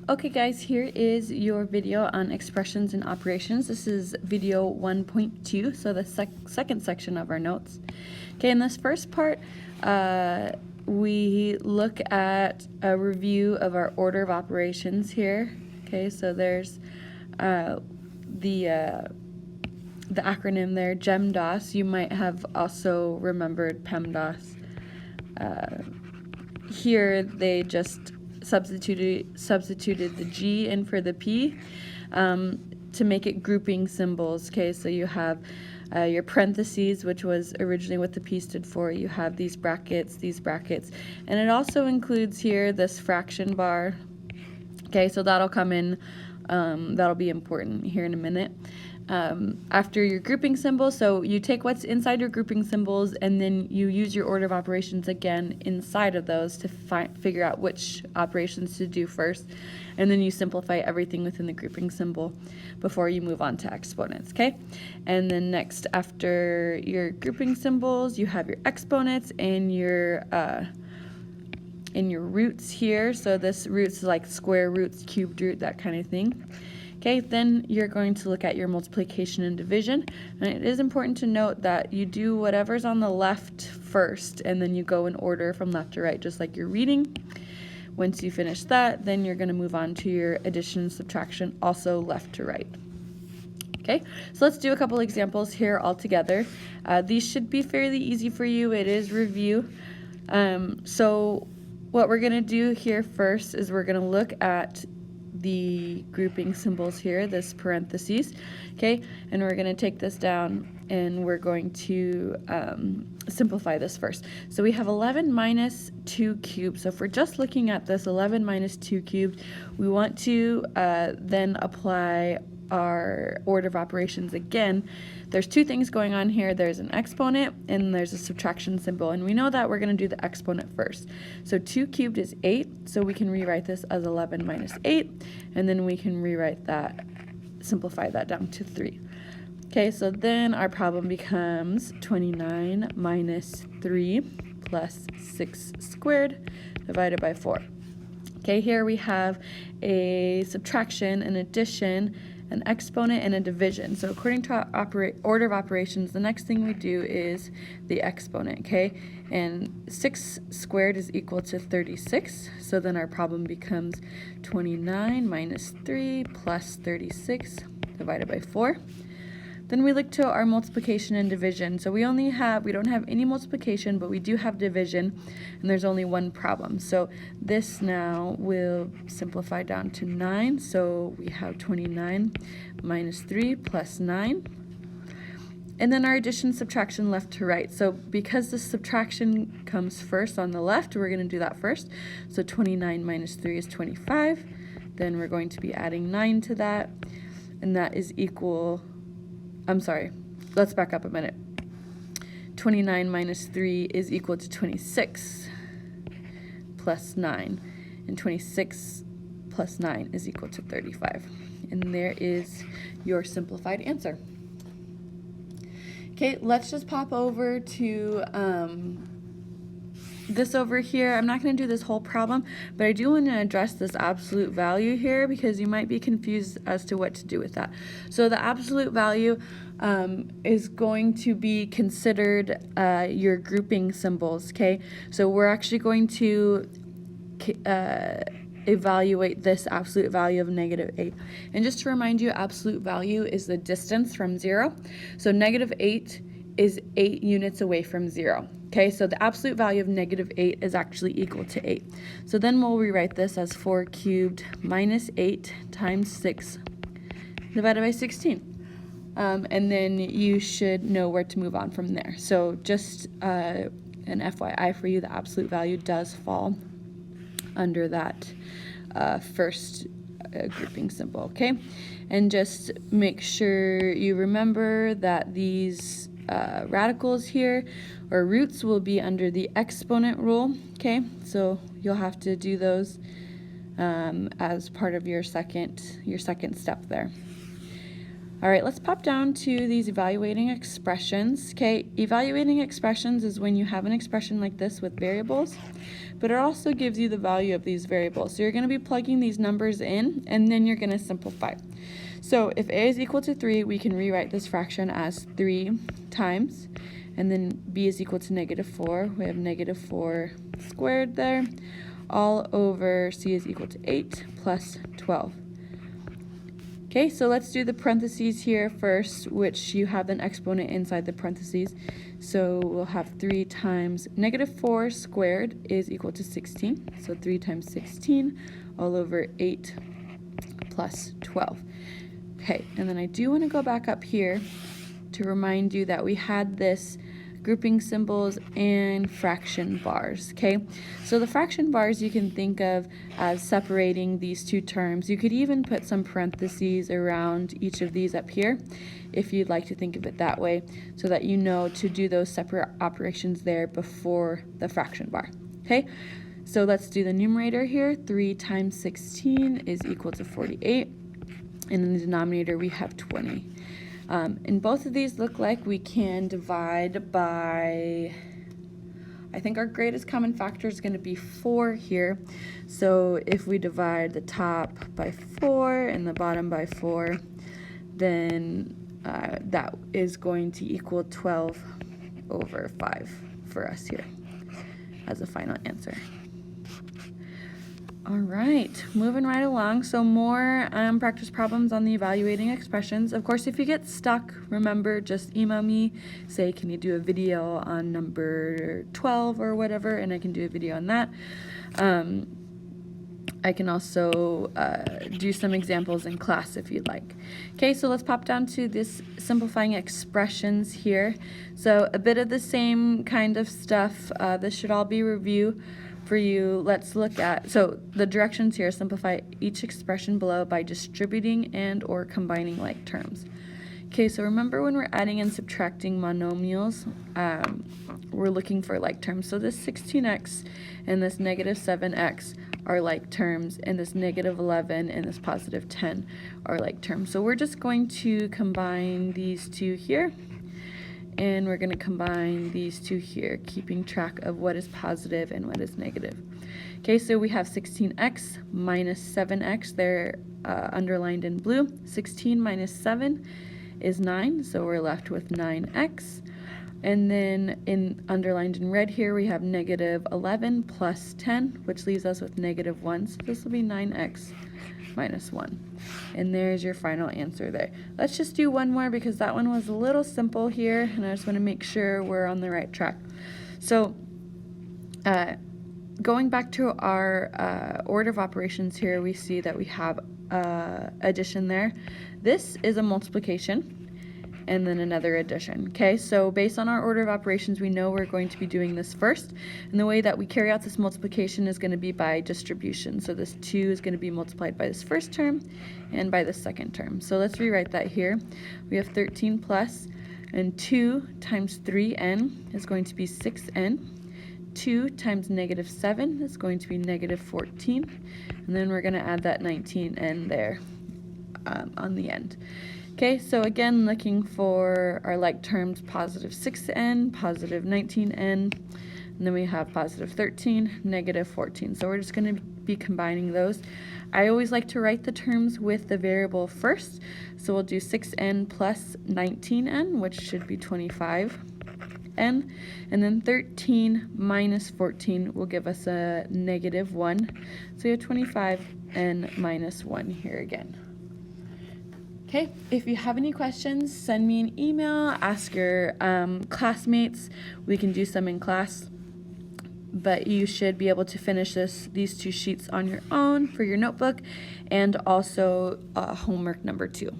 Okay guys, here is your video on expressions and operations. This is video 1.2, so the second section of our notes. Okay, in this first part, we look at a review of our order of operations here. Okay, so there's the acronym there, GEMDOS. You might have also remembered PEMDAS. Here they just substituted the G in for the P to make it grouping symbols. Okay, so you have your parentheses, which was originally what the P stood for. You have these brackets, and it also includes here this fraction bar. Okay, so that'll come in, that'll be important here in a minute. After your grouping symbols, so you take what's inside your grouping symbols and then you use your order of operations again inside of those to figure out which operations to do first, and then you simplify everything within the grouping symbol before you move on to exponents. Okay, and then next, after your grouping symbols, you have your exponents and your roots here. So this roots like square roots, cubed root, that kind of thing. Okay, then you're going to look at your multiplication and division, and it is important to note that you do whatever's on the left first, and then you go in order from left to right, just like you're reading. Once you finish that, then you're going to move on to your addition and subtraction, also left to right. Okay, so let's do a couple examples here all together. These should be fairly easy for you. It is review. So what we're going to do here first is we're going to look at the grouping symbols here, this parentheses, okay, and we're going to take this down and we're going to simplify this first. So we have 11 minus 2 cubed. So if we're just looking at this 11 minus 2 cubed, we want to then apply our order of operations again. There's two things going on here. There's an exponent and there's a subtraction symbol, and we know that we're going to do the exponent first. So 2 cubed is 8, so we can rewrite this as 11 minus 8, and then we can rewrite that, simplify that down to 3. Okay, so then our problem becomes 29 minus 3 plus 6 squared divided by 4. Okay, here we have a subtraction, an addition, an exponent, and a division. So according to our order of operations, the next thing we do is the exponent, okay? And 6 squared is equal to 36. So then our problem becomes 29 minus 3 plus 36 divided by 4. Then we look to our multiplication and division. So we don't have any multiplication, but we do have division, and there's only one problem. So this now will simplify down to 9. So we have 29 minus 3 plus 9. And then our addition, subtraction, left to right. So because the subtraction comes first on the left, we're going to do that first. So 29 minus 3 is 25. Then we're going to be adding 9 to that, and that is equal... I'm sorry, let's back up a minute. 29 minus 3 is equal to 26 plus 9, and 26 plus 9 is equal to 35. And there is your simplified answer. Okay, let's just pop over to this over here. I'm not going to do this whole problem, but I do want to address this absolute value here because you might be confused as to what to do with that. So the absolute value is going to be considered your grouping symbols, okay? So we're actually going to evaluate this absolute value of -8. And just to remind you, absolute value is the distance from 0. So -8 is 8 units away from 0. Okay, so the absolute value of -8 is actually equal to 8. So then we'll rewrite this as 4 cubed minus 8 times 6 divided by 16. And then you should know where to move on from there. So just an FYI for you, the absolute value does fall under that first grouping symbol, okay? And just make sure you remember that these radicals here, or roots, will be under the exponent rule, okay? So you'll have to do those as part of your second step there. All right, let's pop down to these evaluating expressions. Okay, evaluating expressions is when you have an expression like this with variables, but it also gives you the value of these variables. So you're going to be plugging these numbers in, and then you're going to simplify. So if a is equal to 3, we can rewrite this fraction as 3 times, and then b is equal to -4. We have -4 squared there, all over c is equal to 8 plus 12. Okay, so let's do the parentheses here first, which you have an exponent inside the parentheses. So we'll have 3 times -4 squared is equal to 16. So 3 times 16 all over 8 plus 12. Okay, and then I do want to go back up here to remind you that we had this grouping symbols and fraction bars. Okay, so the fraction bars you can think of as separating these two terms. You could even put some parentheses around each of these up here if you'd like to think of it that way, so that you know to do those separate operations there before the fraction bar. Okay, so let's do the numerator here. 3 times 16 is equal to 48, and in the denominator we have 20. And both of these look like we can divide by, I think our greatest common factor is going to be 4 here. So if we divide the top by 4 and the bottom by 4, then that is going to equal 12 over 5 for us here as a final answer. All right, moving right along. So more practice problems on the evaluating expressions. Of course, if you get stuck, remember, just email me, say, can you do a video on number 12 or whatever, and I can do a video on that. I can also do some examples in class if you'd like. Okay, so let's pop down to this simplifying expressions here. So a bit of the same kind of stuff. This should all be review for you. Let's look at, so the directions here: simplify each expression below by distributing and or combining like terms. Okay, so remember when we're adding and subtracting monomials, we're looking for like terms. So this 16x and this -7x are like terms, and this -11 and this +10 are like terms. So we're just going to combine these two here, and we're going to combine these two here, keeping track of what is positive and what is negative. Okay, so we have 16x minus 7x. They're underlined in blue. 16 minus 7 is 9, so we're left with 9x. And then underlined in red here, we have -11 plus 10, which leaves us with -1. So this will be 9x minus 1. And there's your final answer there. Let's just do one more because that one was a little simple here, and I just want to make sure we're on the right track. So going back to our order of operations here, we see that we have addition there. This is a multiplication, and then another addition. Okay, so based on our order of operations, we know we're going to be doing this first, and the way that we carry out this multiplication is going to be by distribution. So this 2 is going to be multiplied by this first term and by the second term. So let's rewrite that here. We have 13 plus, and 2 times 3n is going to be 6n. 2 times -7 is going to be -14, and then we're going to add that 19n there on the end. Okay, so again, looking for our like terms: positive 6n, positive 19n, and then we have positive 13, -14. So we're just going to be combining those. I always like to write the terms with the variable first, so we'll do 6n plus 19n, which should be 25n, and then 13 minus 14 will give us a -1. So we have 25n minus 1 here again. Okay, if you have any questions, send me an email, ask your classmates. We can do some in class, but you should be able to finish these 2 sheets on your own for your notebook, and also homework number 2.